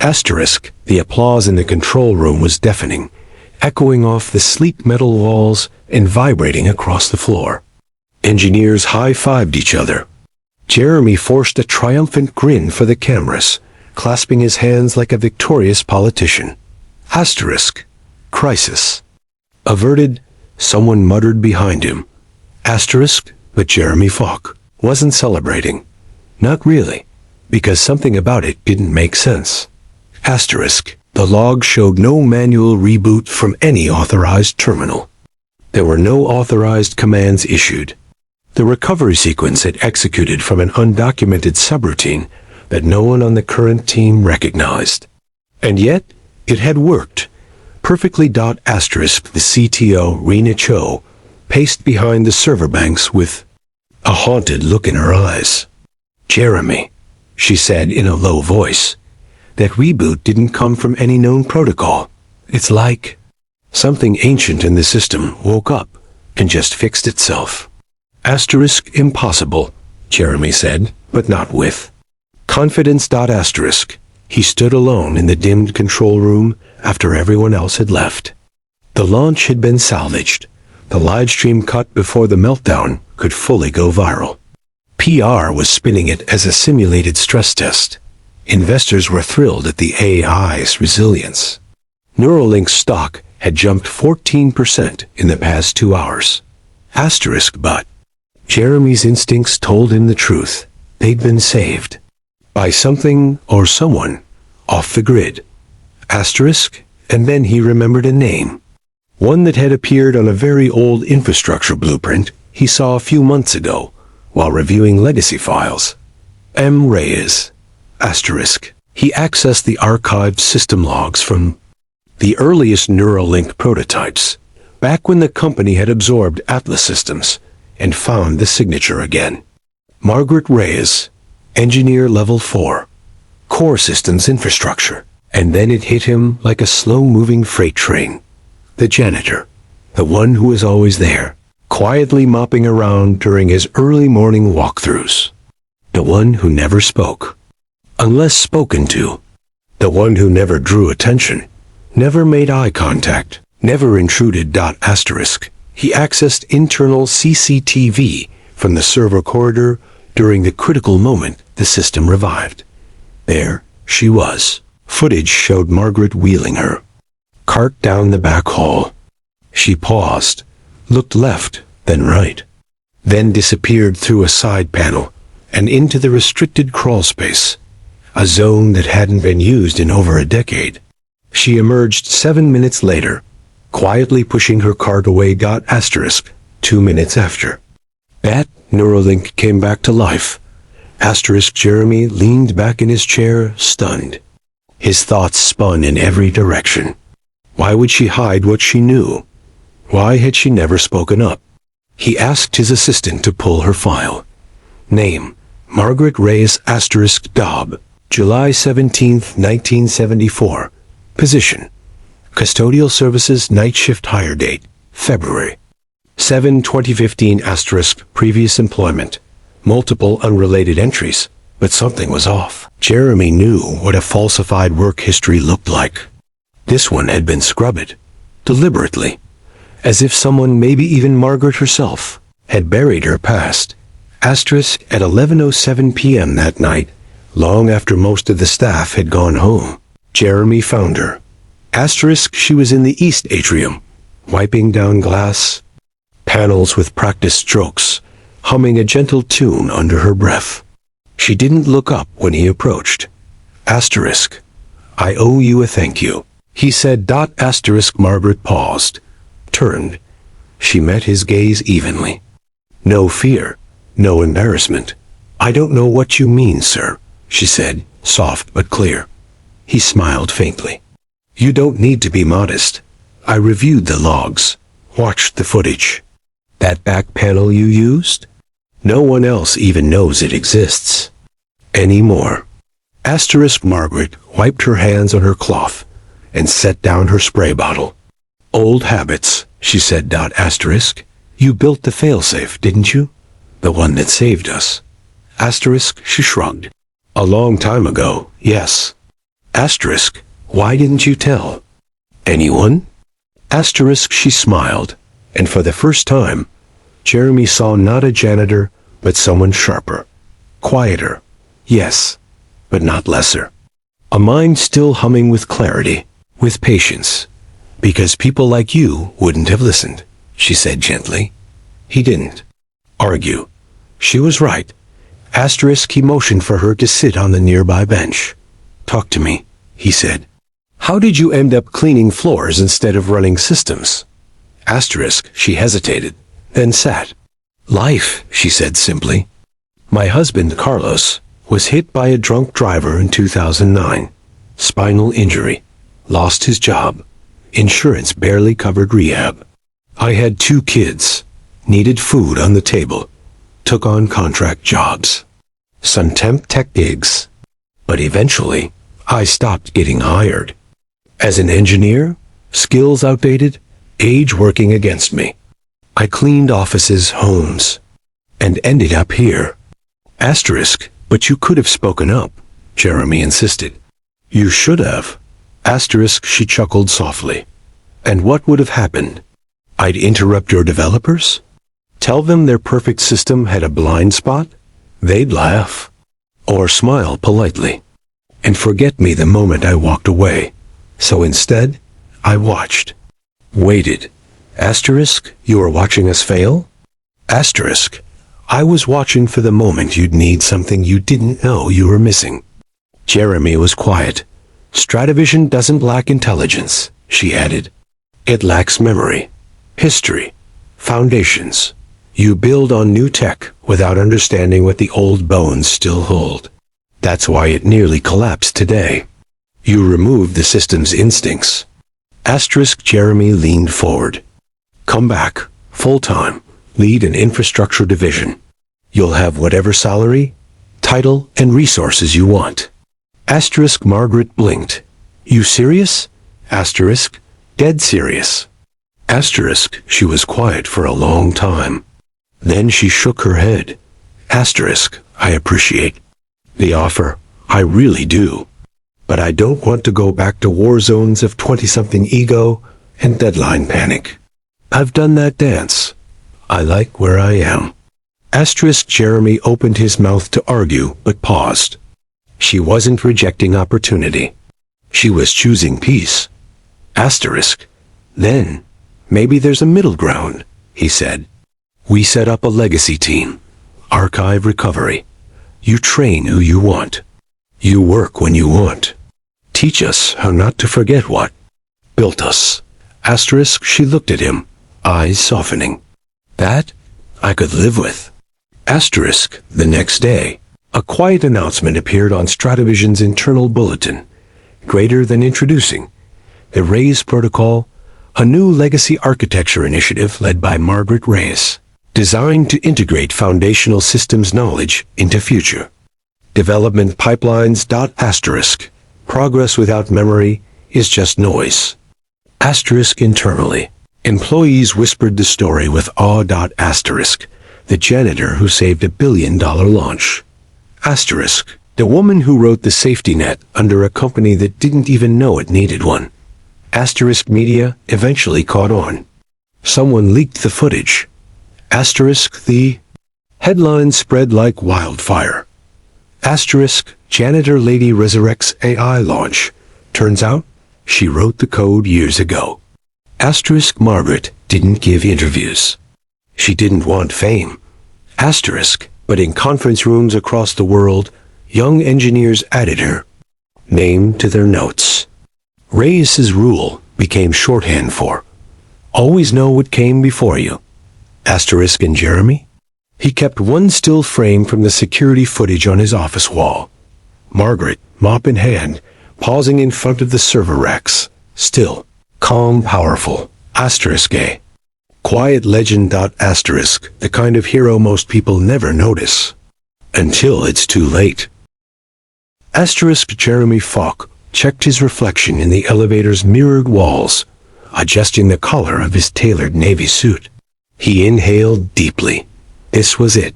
Asterisk, the applause in the control room was deafening, echoing off the sleek metal walls and vibrating across the floor. Engineers high-fived each other. Jeremy forced a triumphant grin for the cameras, clasping his hands like a victorious politician. Asterisk, crisis. Averted, someone muttered behind him. Asterisk, but Jeremy Falk wasn't celebrating. Not really, because something about it didn't make sense. Asterisk, the log showed no manual reboot from any authorized terminal. There were no authorized commands issued. The recovery sequence had executed from an undocumented subroutine that no one on the current team recognized. And yet, it had worked. Perfectly. Asterisk, the CTO, Rena Cho, paced behind the server banks with a haunted look in her eyes. Jeremy, she said in a low voice, that reboot didn't come from any known protocol. It's like something ancient in the system woke up and just fixed itself. Asterisk, impossible, Jeremy said, but not with confidence. Asterisk, he stood alone in the dimmed control room after everyone else had left. The launch had been salvaged. The live stream cut before the meltdown could fully go viral. PR was spinning it as a simulated stress test. Investors were thrilled at the AI's resilience. Neuralink's stock had jumped 14% in the past 2 hours. Asterisk, but Jeremy's instincts told him the truth. They'd been saved by something or someone off the grid. Asterisk, and then he remembered a name. One that had appeared on a very old infrastructure blueprint he saw a few months ago while reviewing legacy files. M. Reyes. Asterisk. He accessed the archived system logs from the earliest Neuralink prototypes, back when the company had absorbed Atlas Systems, and found the signature again. Margaret Reyes, Engineer Level 4, Core Systems Infrastructure. And then it hit him like a slow-moving freight train. The janitor, the one who was always there, quietly mopping around during his early morning walkthroughs. The one who never spoke, unless spoken to. The one who never drew attention, never made eye contact, never intruded. Asterisk. He accessed internal CCTV from the server corridor during the critical moment the system revived. There she was. Footage showed Margaret wheeling her cart down the back hall. She paused, looked left, then right, then disappeared through a side panel and into the restricted crawl space, a zone that hadn't been used in over a decade. She emerged 7 minutes later, quietly pushing her cart away. Asterisk, 2 minutes after that, Neuralink came back to life. Asterisk. Jeremy leaned back in his chair, stunned. His thoughts spun in every direction. Why would she hide what she knew? Why had she never spoken up? He asked his assistant to pull her file. Name, Margaret Reyes. Asterisk. Dobb, July 17, 1974. Position, Custodial Services Night Shift Hire Date, February 7, 2015. Asterisk. Previous employment, multiple unrelated entries, but something was off. Jeremy knew what a falsified work history looked like. This one had been scrubbed, deliberately, as if someone, maybe even Margaret herself, had buried her past. Asterisk. At 11:07 p.m. that night, long after most of the staff had gone home, Jeremy found her. Asterisk. She was in the east atrium, wiping down glass panels with practiced strokes, humming a gentle tune under her breath. She didn't look up when he approached. Asterisk. I owe you a thank you, he said. Asterisk. Margaret paused, turned. She met his gaze evenly. No fear, no embarrassment. I don't know what you mean, sir, she said, soft but clear. He smiled faintly. You don't need to be modest. I reviewed the logs, watched the footage. That back panel you used? No one else even knows it exists anymore. Asterisk. Margaret wiped her hands on her cloth and set down her spray bottle. Old habits, she said. Asterisk. You built the failsafe, didn't you? The one that saved us. Asterisk. She shrugged. A long time ago, yes. Asterisk, why didn't you tell? Anyone? Asterisk, she smiled, and for the first time, Jeremy saw not a janitor, but someone sharper. Quieter, yes, but not lesser. A mind still humming with clarity, with patience. Because people like you wouldn't have listened, she said gently. He didn't argue. She was right. Asterisk, he motioned for her to sit on the nearby bench. Talk to me, he said. How did you end up cleaning floors instead of running systems? Asterisk, she hesitated, then sat. Life, she said simply. My husband, Carlos, was hit by a drunk driver in 2009. Spinal injury. Lost his job. Insurance barely covered rehab. I had 2 kids. Needed food on the table. Took on contract jobs. Some temp tech gigs. But eventually, I stopped getting hired. As an engineer, skills outdated, age working against me. I cleaned offices, homes, and ended up here. Asterisk, but you could have spoken up, Jeremy insisted. You should have. Asterisk, she chuckled softly. And what would have happened? I'd interrupt your developers? Tell them their perfect system had a blind spot? They'd laugh. Or smile politely. And forget me the moment I walked away. So instead, I watched. Waited. Asterisk, you were watching us fail? Asterisk, I was watching for the moment you'd need something you didn't know you were missing. Jeremy was quiet. Stratavision doesn't lack intelligence, she added. It lacks memory, history, foundations. You build on new tech without understanding what the old bones still hold. That's why it nearly collapsed today. You removed the system's instincts. Asterisk, Jeremy leaned forward. Come back, full-time, lead an infrastructure division. You'll have whatever salary, title, and resources you want. Asterisk, Margaret blinked. You serious? Asterisk, dead serious. Asterisk, she was quiet for a long time. Then she shook her head. Asterisk, I appreciate the offer. I really do. But I don't want to go back to war zones of 20-something ego and deadline panic. I've done that dance. I like where I am. Asterisk, Jeremy opened his mouth to argue, but paused. She wasn't rejecting opportunity. She was choosing peace. Asterisk, then, maybe there's a middle ground, he said. We set up a legacy team. Archive recovery. You train who you want. You work when you want. Teach us how not to forget what built us. Asterisk, she looked at him, eyes softening. That I could live with. Asterisk, the next day, a quiet announcement appeared on Stratavision's internal bulletin, greater than introducing the RAISE protocol, a new legacy architecture initiative led by Margaret Reyes, designed to integrate foundational systems knowledge into future development pipelines. Asterisk, progress without memory is just noise. Asterisk, internally, employees whispered the story with awe. Asterisk, the janitor who saved $1 billion launch. Asterisk, the woman who wrote the safety net under a company that didn't even know it needed one. Asterisk, media eventually caught on. Someone leaked the footage. Asterisk, the headlines spread like wildfire. Asterisk, janitor lady resurrects AI launch. Turns out, she wrote the code years ago. Asterisk, Margaret didn't give interviews. She didn't want fame. Asterisk, but in conference rooms across the world, young engineers added her name to their notes. Reyes's rule became shorthand for always know what came before you. Asterisk, and Jeremy? He kept one still frame from the security footage on his office wall. Margaret, mop in hand, pausing in front of the server racks. Still, calm, powerful. Asterisk, a quiet legend. Asterisk, the kind of hero most people never notice. Until it's too late. Asterisk, Jeremy Falk checked his reflection in the elevator's mirrored walls, adjusting the collar of his tailored navy suit. He inhaled deeply. This was it.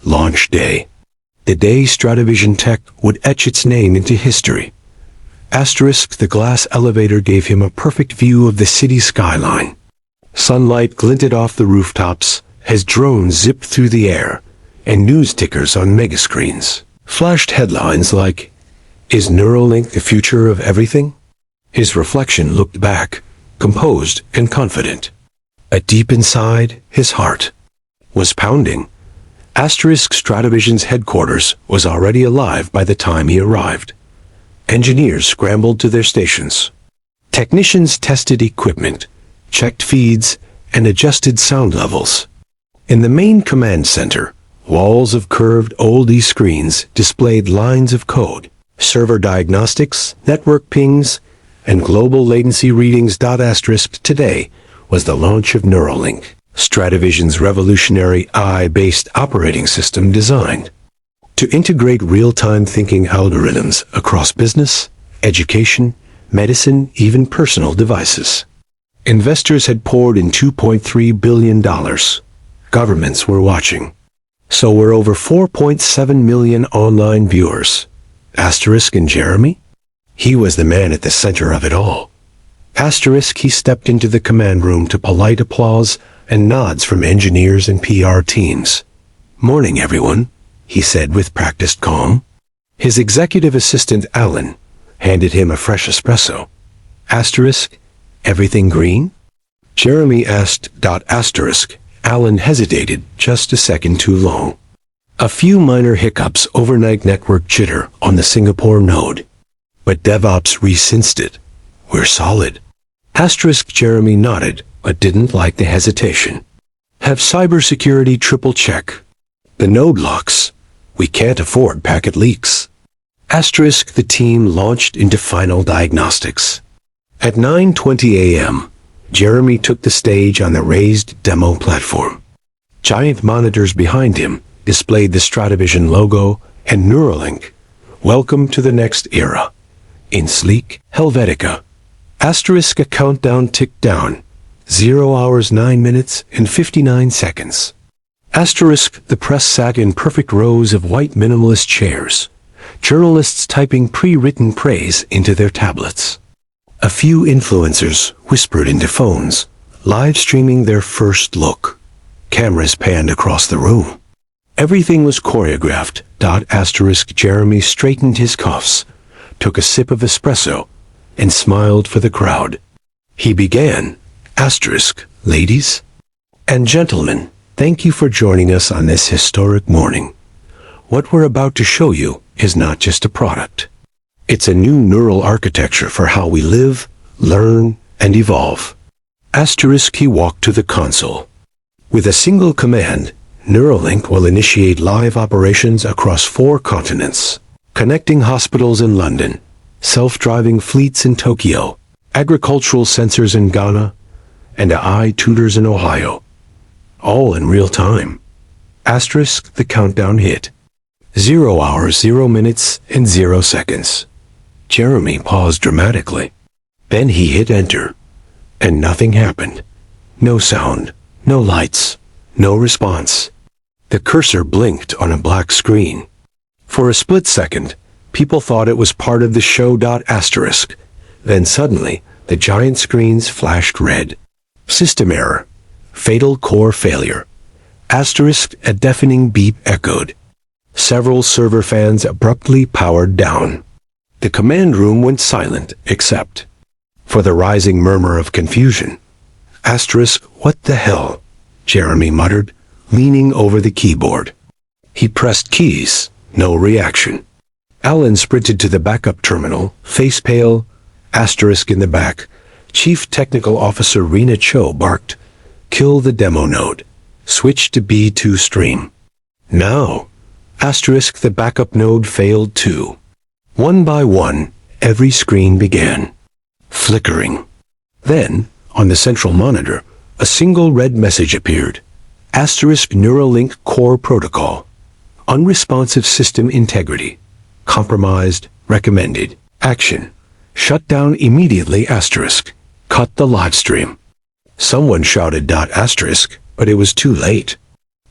Launch day. The day Stratavision Tech would etch its name into history. Asterisk, the glass elevator gave him a perfect view of the city skyline. Sunlight glinted off the rooftops as drones zipped through the air, and news tickers on megascreens flashed headlines like, "Is Neuralink the future of everything?" His reflection looked back, composed and confident. Deep inside, his heart was pounding. Asterisk Stratavision's headquarters was already alive by the time he arrived. Engineers scrambled to their stations. Technicians tested equipment, checked feeds, and adjusted sound levels. In the main command center, walls of curved OLED screens displayed lines of code, server diagnostics, network pings, and global latency readings. Asterisk today was the launch of Neuralink, Stratavision's revolutionary AI-based operating system designed to integrate real-time thinking algorithms across business, education, medicine, even personal devices. Investors had poured in $2.3 billion. Governments were watching. So were over 4.7 million online viewers. Asterisk and Jeremy? He was the man at the center of it all. Asterisk, he stepped into the command room to polite applause and nods from engineers and PR teams. "Morning, everyone," he said with practiced calm. His executive assistant, Alan, handed him a fresh espresso. Asterisk, everything green? Jeremy asked. Asterisk, Alan hesitated just a second too long. A few minor hiccups, overnight network jitter on the Singapore node. But DevOps resensed it. "We're solid." Asterisk, Jeremy nodded, but didn't like the hesitation. "Have cybersecurity triple check. The node locks. We can't afford packet leaks." Asterisk, the team launched into final diagnostics. At 9:20 a.m., Jeremy took the stage on the raised demo platform. Giant monitors behind him displayed the Stratavision logo and Neuralink. "Welcome to the next era." In sleek Helvetica. Asterisk, a countdown ticked down. 0 hours 9 minutes and 59 seconds. Asterisk, the press sat in perfect rows of white minimalist chairs. Journalists typing pre-written praise into their tablets. A few influencers whispered into phones, live streaming their first look. Cameras panned across the room. Everything was choreographed. Asterisk, Jeremy straightened his cuffs, took a sip of espresso, and smiled for the crowd. He began. Asterisk, ladies and gentlemen, thank you for joining us on this historic morning. What we're about to show you is not just a product. It's a new neural architecture for how we live, learn, and evolve. Asterisk, he walked to the console. With a single command, Neuralink will initiate live operations across 4 continents, connecting hospitals in London, self-driving fleets in Tokyo, agricultural sensors in Ghana, and AI tutors in Ohio. All in real time. Asterisk, the countdown hit. 0 hours, 0 minutes, and 0 seconds. Jeremy paused dramatically. Then he hit enter. And nothing happened. No sound, no lights, no response. The cursor blinked on a black screen. For a split second, people thought it was part of the show. Asterisk. Then suddenly, the giant screens flashed red. System error. Fatal core failure. Asterisk, a deafening beep echoed. Several server fans abruptly powered down. The command room went silent, except for the rising murmur of confusion. Asterisk, what the hell? Jeremy muttered, leaning over the keyboard. He pressed keys, no reaction. Alan sprinted to the backup terminal, face pale. Asterisk in the back. Chief Technical Officer Rena Cho barked, "Kill the demo node. Switch to B2 stream." Now. Asterisk, the backup node failed too. One by one, every screen began flickering. Then, on the central monitor, a single red message appeared. Asterisk, Neuralink core protocol. Unresponsive system integrity. Compromised. Recommended. Action. Shut down immediately. Asterisk. Cut the live stream. Someone shouted. Asterisk, but it was too late.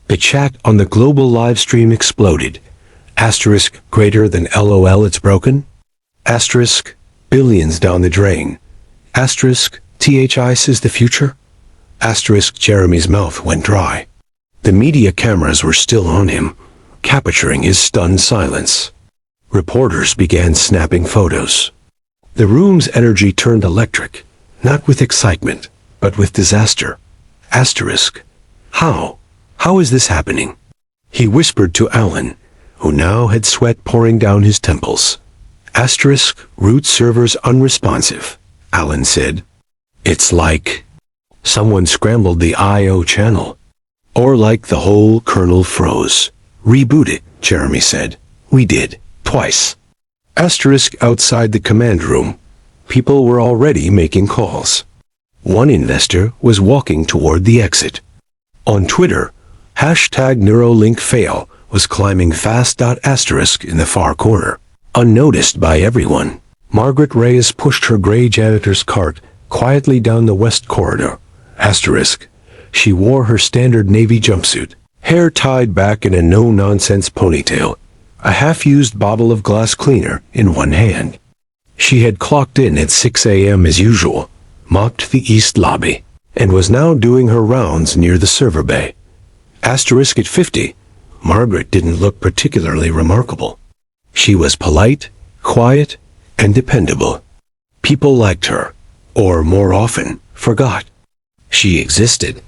The chat on the global live stream exploded. Asterisk, greater than LOL, it's broken. Asterisk, Billions down the drain. Asterisk, THIS is the future? Asterisk, Jeremy's mouth went dry. The media cameras were still on him, capturing his stunned silence. Reporters began snapping photos. The room's energy turned electric, not with excitement, but with disaster. Asterisk. How? How is this happening? He whispered to Alan, who now had sweat pouring down his temples. Asterisk, root servers unresponsive, Alan said. It's like someone scrambled the I.O. channel. Or like the whole kernel froze. Reboot it, Jeremy said. We did. Twice. Asterisk outside the command room. People were already making calls. One investor was walking toward the exit. On Twitter, hashtag Neuralink fail was climbing fast. Asterisk in the far corner. Unnoticed by everyone, Margaret Reyes pushed her gray janitor's cart quietly down the west corridor. Asterisk. She wore her standard navy jumpsuit, hair tied back in a no-nonsense ponytail, a half-used bottle of glass cleaner in one hand. She had clocked in at 6 a.m. as usual, mopped the east lobby, and was now doing her rounds near the server bay. Asterisk at 50, Margaret didn't look particularly remarkable. She was polite, quiet, and dependable. People liked her, or more often, forgot she existed.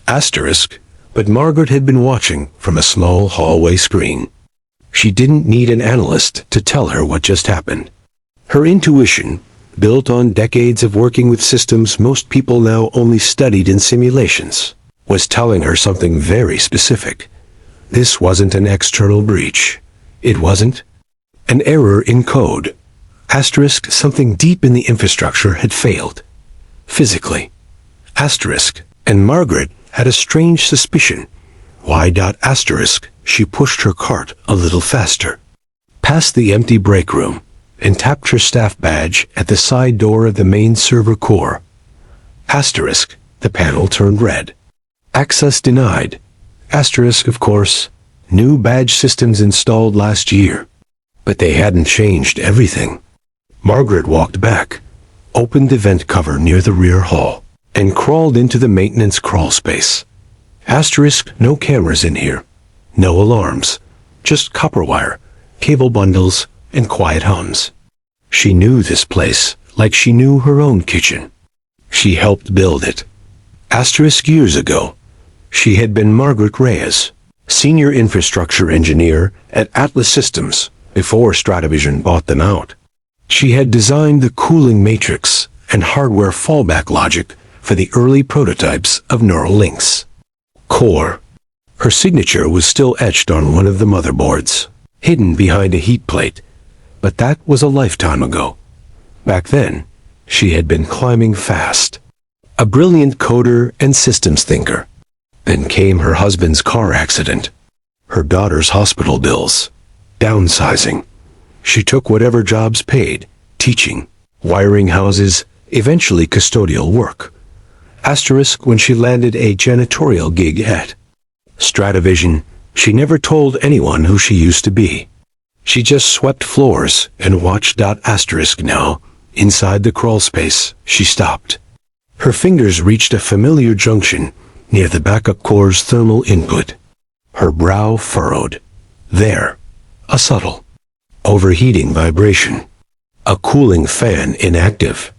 Asterisk, but Margaret had been watching from a small hallway screen. She didn't need an analyst to tell her what just happened. Her intuition, built on decades of working with systems most people now only studied in simulations, was telling her something very specific. This wasn't an external breach. It wasn't an error in code. Asterisk, something deep in the infrastructure had failed. Physically. Asterisk, and Margaret had a strange suspicion. Why? Asterisk, she pushed her cart a little faster, past the empty break room, and tapped her staff badge at the side door of the main server core. Asterisk, the panel turned red. Access denied. Asterisk, of course, new badge systems installed last year. But they hadn't changed everything. Margaret walked back, opened the vent cover near the rear hall, and crawled into the maintenance crawl space. Asterisk, no cameras in here. No alarms. Just copper wire, cable bundles, and quiet hums. She knew this place like she knew her own kitchen. She helped build it. Asterisk, years ago, she had been Margaret Reyes, senior infrastructure engineer at Atlas Systems, before Stratavision bought them out. She had designed the cooling matrix and hardware fallback logic for the early prototypes of neural links. Core. Her signature was still etched on one of the motherboards, hidden behind a heat plate, but that was a lifetime ago. Back then, she had been climbing fast. A brilliant coder and systems thinker. Then came her husband's car accident, her daughter's hospital bills, downsizing. She took whatever jobs paid, teaching, wiring houses, eventually custodial work. Asterisk, when she landed a janitorial gig at Stratavision, she never told anyone who she used to be. She just swept floors and watched. Asterisk, now, inside the crawl space, she stopped. Her fingers reached a familiar junction near the backup core's thermal input. Her brow furrowed. There, a subtle, overheating vibration. A cooling fan inactive.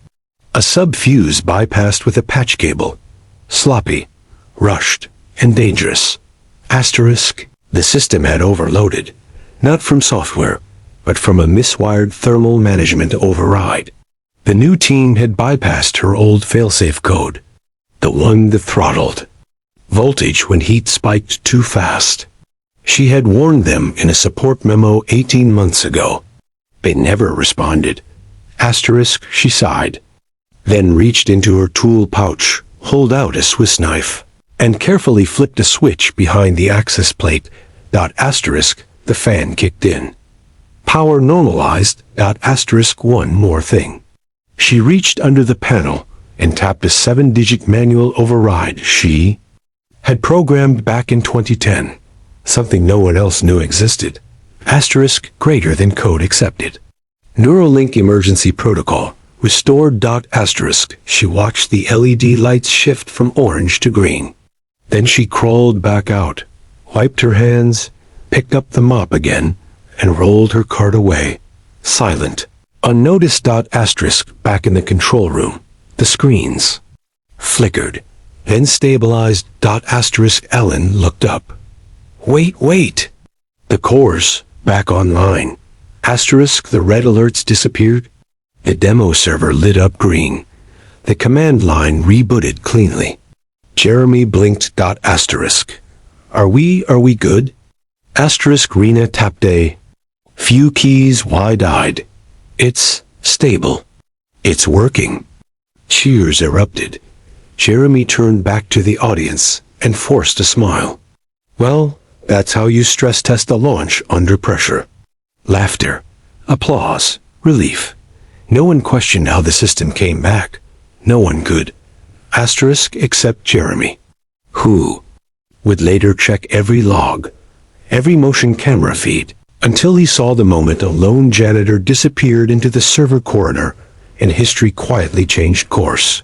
A sub-fuse bypassed with a patch cable. Sloppy, rushed, and dangerous. Asterisk, the system had overloaded, not from software, but from a miswired thermal management override. The new team had bypassed her old failsafe code, the one that throttled voltage when heat spiked too fast. She had warned them in a support memo 18 months ago. They never responded. Asterisk, she sighed, then reached into her tool pouch, pulled out a Swiss knife, and carefully flipped a switch behind the access plate. Asterisk, the fan kicked in. Power normalized. Asterisk, one more thing. She reached under the panel and tapped a 7-digit manual override she had programmed back in 2010, something no one else knew existed. Asterisk, greater than code accepted. Neuralink emergency protocol. Restored. Asterisk. She watched the LED lights shift from orange to green. Then she crawled back out, wiped her hands, picked up the mop again, and rolled her cart away, silent. Unnoticed. Asterisk. Back in the control room, the screens flickered, then stabilized. Asterisk. Ellen looked up. Wait! The core's back online. Asterisk. The red alerts disappeared. The demo server lit up green. The command line rebooted cleanly. Jeremy blinked. Asterisk. Are we good? Asterisk. Rena tapped a few keys wide-eyed. It's stable. It's working. Cheers erupted. Jeremy turned back to the audience and forced a smile. Well, that's how you stress test a launch under pressure. Laughter, applause, relief. No one questioned how the system came back. No one could. Asterisk except Jeremy, who would later check every log, every motion camera feed, until he saw the moment a lone janitor disappeared into the server corridor and history quietly changed course.